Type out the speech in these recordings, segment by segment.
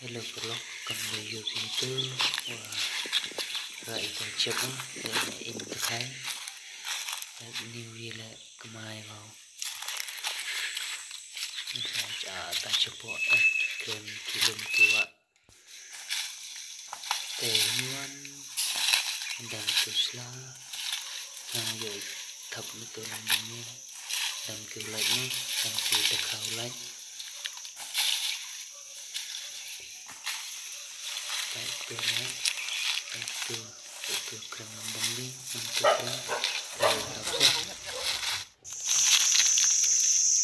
Hello vlog kembali itu wah rai ta chep in the khai new year la kemai vào cha ta chepo krem kilum tua te nuan dan tusla yo thap nu to lam ni dan ke lai ni dan ke ta khau lai itu na itu krem lambang ni untuk krem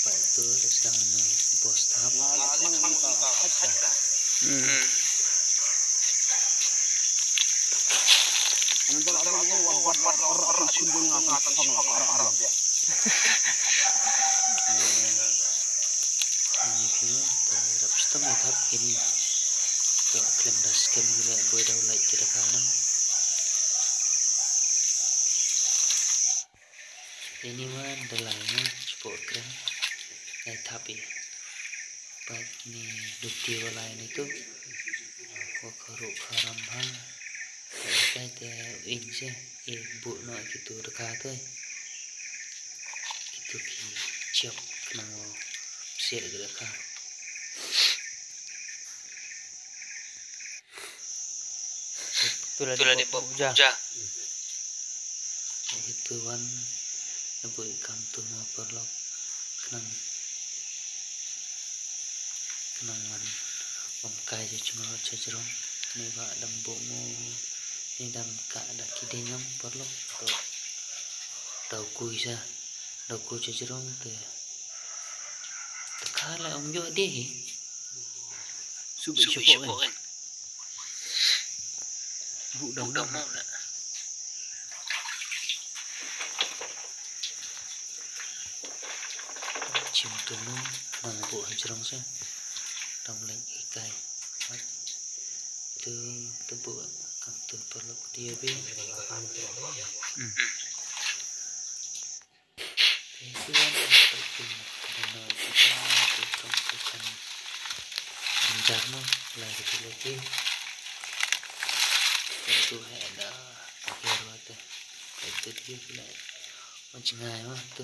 pak itu sedang bos tahap ini kira terap setengah tahap ini ke klaim das kem gila boleh dah like kita kanan ini mah dalamnya cepot krem tapi pas ni dukti lain itu kokoruk haram ha kayak dia inse ibu nak gitu dekat tu itu ki ciap kena siap dekat Tulah di puja itu kan ibu kantor mau perlu kenangan memakai cuma cajerong ni pak dambukmu ni dam kak ada kidenyam perlu tahu cajerong tu tekala om jo dia subuh kan budak mau nak cium tunu mampu hancurang saya dam lagi kai tu tebu kantor perlu dia be itu kan seperti karena kita tentukan rencana lagi itu ada biar itu dia pula macam mana tu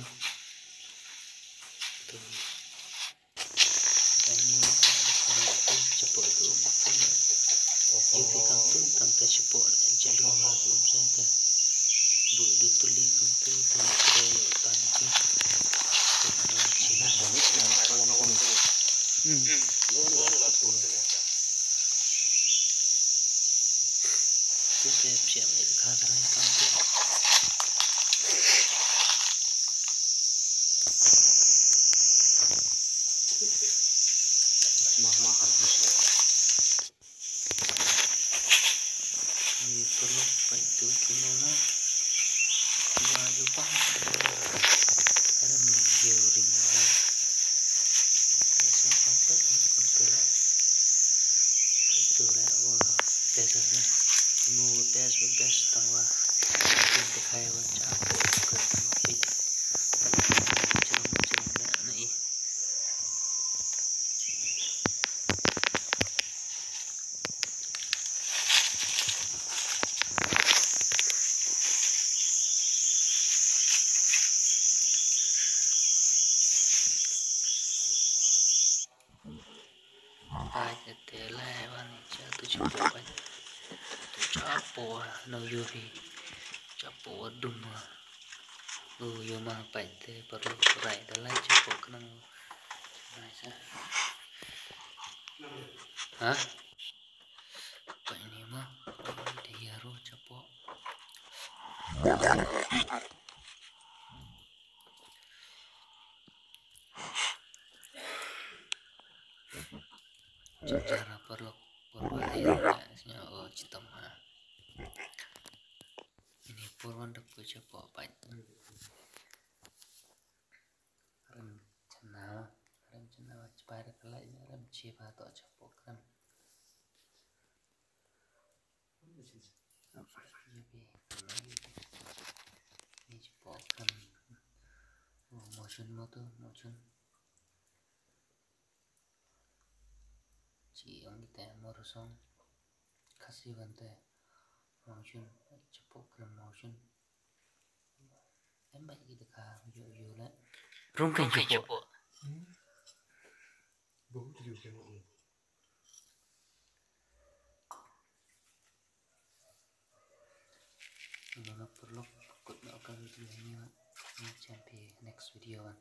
ini itu cepot tu itu kantor tangta cepot jalur lagu saya bu dutuli kantor tengah kedai tanah tu tengah Cina siap itu kata lain kantor ini perlu itu gimana baju pang ada menjuring sampai kantor itu lah wah biasa mau best tawa untuk haiwan capok ke kopi cerong ni aja tela haiwan jatuh capok no yubi capok dum yo mah pai te perlu rai dalai capok kenang nice hah apa ini mah dia ro capok cara perlu airnya oh citam ini purwan depu capok pai rencana cepat kelak rem cipa atau capok kan ini capok kan motion chị ông đi tè mơ xong kasih bante motion cepok ke motion em baik gitu kah yo lah Rung kan cepo. Bố chịu cái mọi Nono perlu ikut akan video ini macam next video kan.